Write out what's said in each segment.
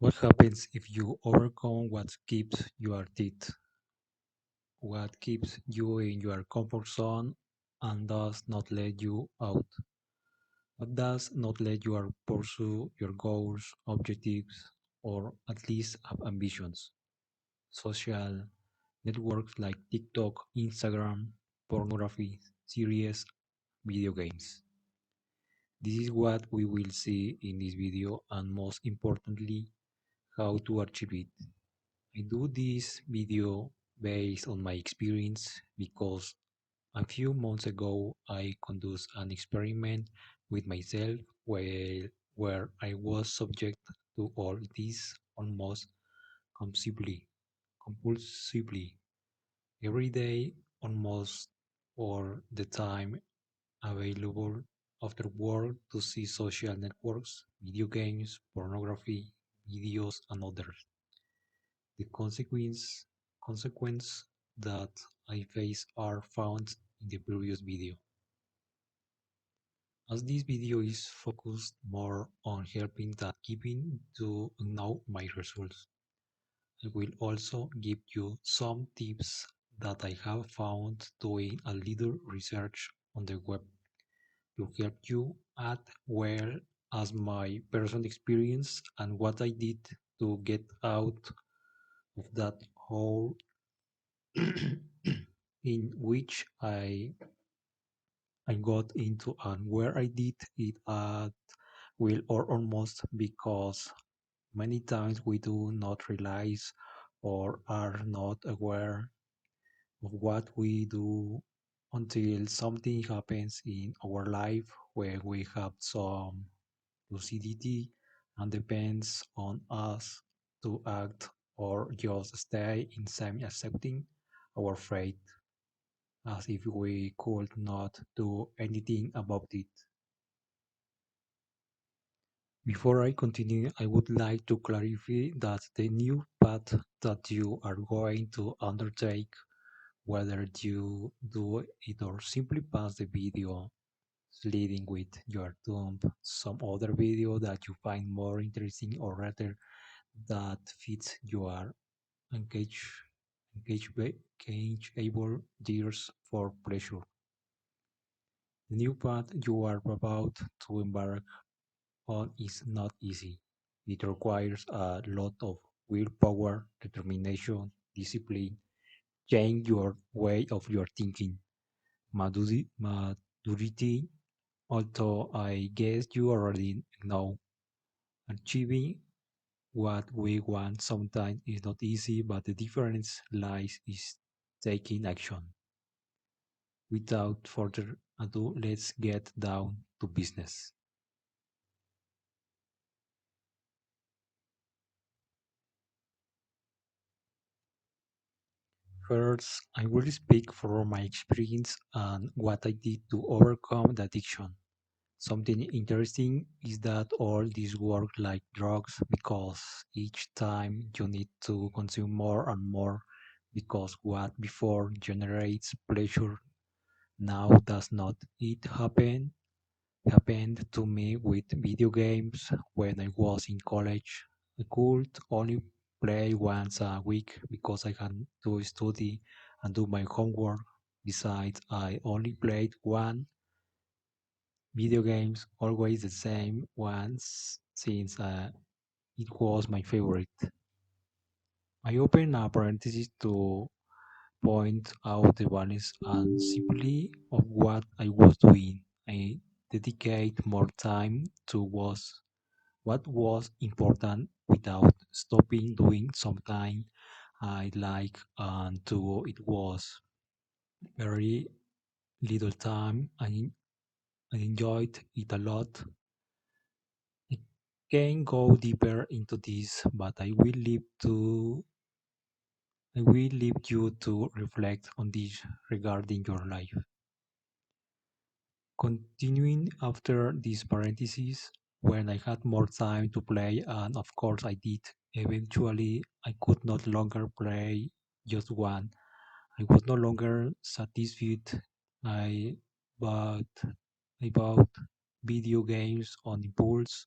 What happens if you overcome what keeps your teeth? What keeps you in your comfort zone and does not let you out? What does not let you pursue your goals, objectives, or at least have ambitions? Social networks like TikTok, Instagram, pornography, series, video games. This is what we will see in this video and most importantly, how to achieve it. I do this video based on my experience because a few months ago I conducted an experiment with myself where I was subject to all this almost compulsively, every day, almost all the time available after work to see social networks, video games, pornography, videos, and others. The consequence that I face are found in the previous video. As this video is focused more on helping than keeping to know my results, I will also give you some tips that I have found doing a little research on the web to help you add well as my personal experience and what I did to get out of that hole in which I got into and where I did it at will or almost because many times we do not realize or are not aware of what we do until something happens in our life where we have some lucidity and depends on us to act or just stay in semi accepting our fate as if we could not do anything about it. Before I continue, I would like to clarify that the new path that you are going to undertake, whether you do it or simply pass the video leading with your thumb, some other video that you find more interesting or rather that fits your engage, engageable years for pleasure. The new path you are about to embark on is not easy. It requires a lot of willpower, determination, discipline, change your way of your thinking, maturity, although I guess you already know. Achieving what we want sometimes is not easy, but the difference lies is taking action. Without further ado, let's get down to business. First, I will speak from my experience and what I did to overcome the addiction. Something interesting is that all this work like drugs because each time you need to consume more and more because what before generates pleasure now does not. It happened to me with video games when I was in college. I could only play once a week because I had to study and do my homework. Besides, I only played one video games, always the same ones, since it was my favorite. I open a parenthesis to point out the balance and simply of what I was doing. I dedicate more time to what was important without stopping doing something I like and to it was very little time. I enjoyed it a lot. I can go deeper into this, but I will leave you to reflect on this regarding your life. Continuing after this parenthesis, when I had more time to play, and of course I did, eventually I could no longer play just one. I was no longer satisfied. I bought I bought video games on impulse,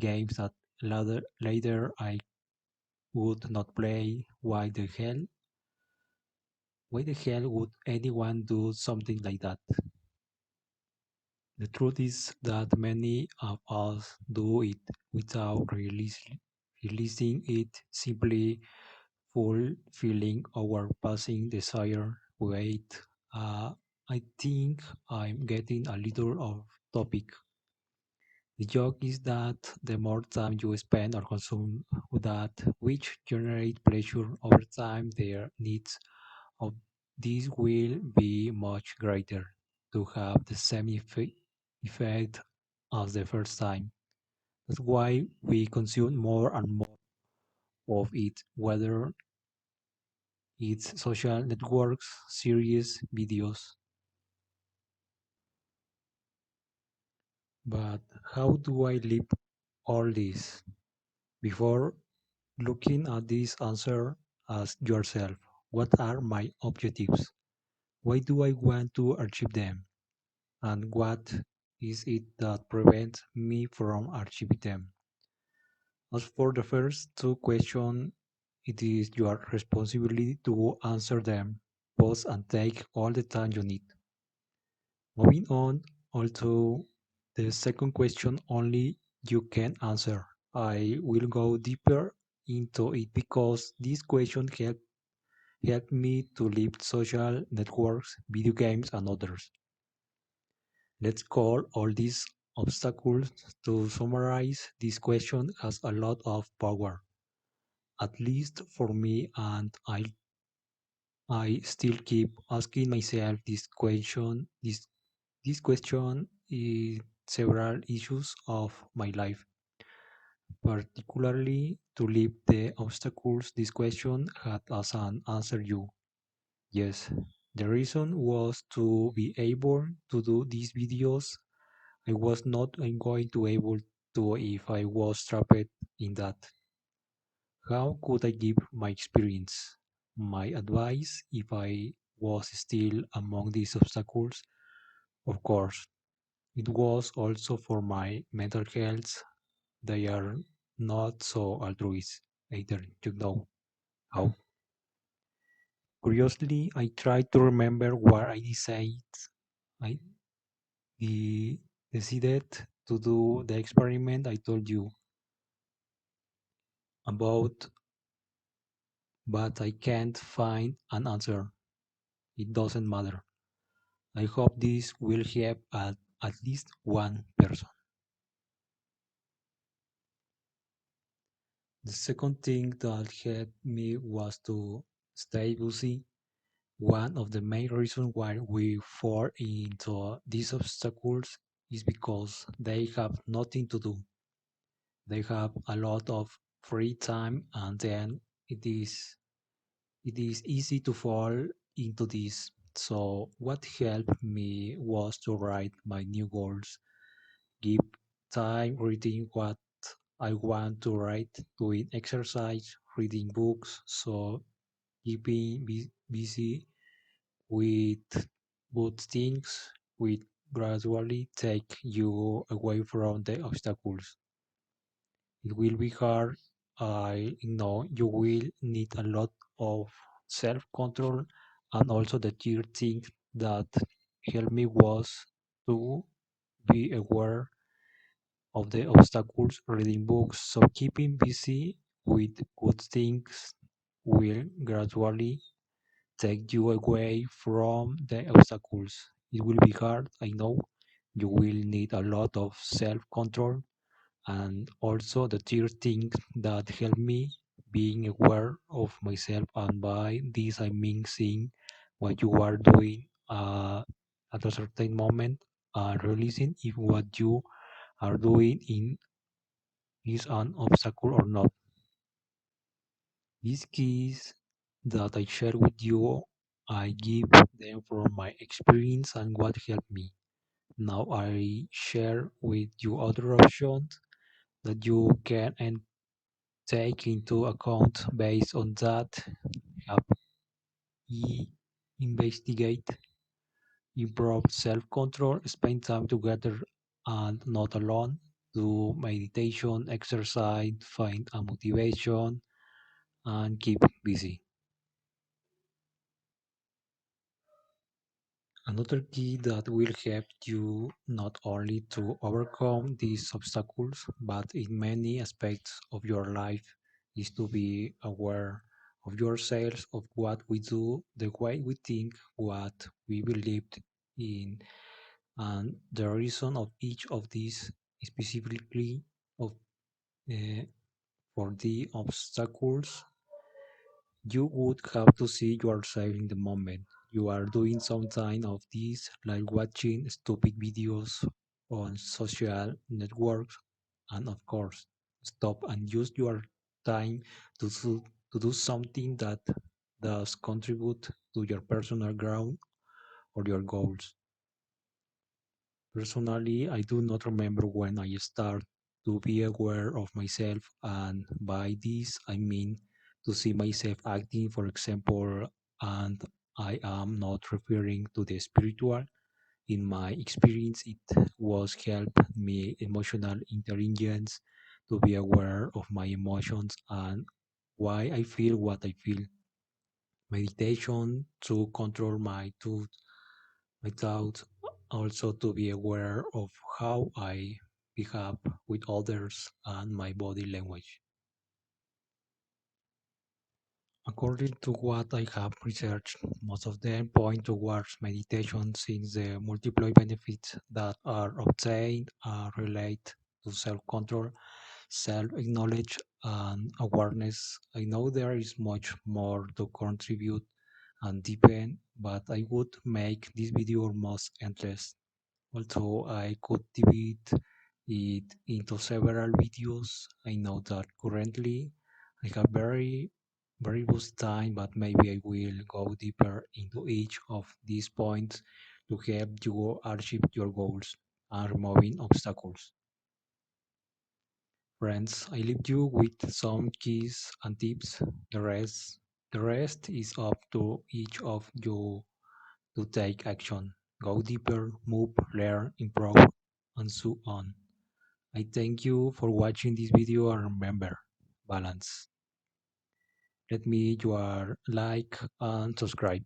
games that later I would not play. Why the hell would anyone do something like that? The truth is that many of us do it without releasing it, simply fulfilling our passing desire. Wait, I think I'm getting a little off topic. The joke is that the more time you spend or consume that which generate pleasure over time, their needs of this will be much greater to have the same effect as the first time. That's why we consume more and more of it, whether it's social networks, series, videos. But how do I live all this? Before looking at this answer, ask yourself, what are my objectives? Why do I want to achieve them? And what is it that prevents me from achieving them? As for the first two questions, it is your responsibility to answer them. Pause and take all the time you need. Moving on, also the second question only you can answer. I will go deeper into it because this question helped me to leave social networks, video games, and others. Let's call all these obstacles. To summarize, this question has a lot of power, at least for me, and I still keep asking myself this question in several issues of my life, particularly to leave the obstacles. This question had as an answer you. Yes, the reason was to be able to do these videos. I was not going to able to if I was trapped in that. How could I give my experience, my advice if I was still among these obstacles? Of course, it was also for my mental health. They are not so altruist either, you know. How? Curiously, I tried to remember what I de- decided to do the experiment I told you about, but I can't find an answer. It doesn't matter. I hope this will help at least one person. The second thing that helped me was to stay busy. One of the main reasons why we fall into these obstacles is because they have nothing to do. They have a lot of free time, and then it is it is easy to fall into this. So what helped me was to write my new goals, give time reading what I want to write, doing exercise, reading books. So keeping busy with good things will gradually take you away from the obstacles. It will be hard. I know you will need a lot of self control, and also the third thing that helped me was to be aware of the obstacles, reading books. So keeping busy with good things will gradually take you away from the obstacles. It will be hard, I know. You will need a lot of self control, and also the third thing that helped me being aware of myself, and by this I mean seeing what you are doing at a certain moment and releasing if what you are doing in is an obstacle or not. These keys that I share with you, I give them from my experience and what helped me. Now I share with you other options that you can and take into account. Based on that, help investigate, improve self-control, spend time together and not alone, do meditation, exercise, find a motivation, and keep busy. Another key that will help you not only to overcome these obstacles, but in many aspects of your life, is to be aware of yourselves, of what we do, the way we think, what we believed in, and the reason of each of these, specifically of uh, for the obstacles. You would have to see yourself in the moment. You are doing some kind of this, like watching stupid videos on social networks, and of course, stop and use your time to do something that does contribute to your personal growth or your goals. Personally, I do not remember when I start to be aware of myself, and by this I mean to see myself acting, for example, and I am not referring to the spiritual. In my experience, it was help me emotional intelligence to be aware of my emotions and why I feel what I feel. Meditation to control my thoughts, also to be aware of how I behave with others and my body language. According to what I have researched, most of them point towards meditation since the multiple benefits that are obtained relate to self-control, self-knowledge, and awareness. I know there is much more to contribute and deepen, but I would make this video almost endless. Although I could divide it into several videos, I know that currently I have very loose time, but maybe I will go deeper into each of these points to help you achieve your goals and removing obstacles. Friends, I leave you with some keys and tips. The rest is up to each of you to take action, go deeper, move, learn, improve, and so on. I thank you for watching this video and remember, balance. Let me your like and subscribe.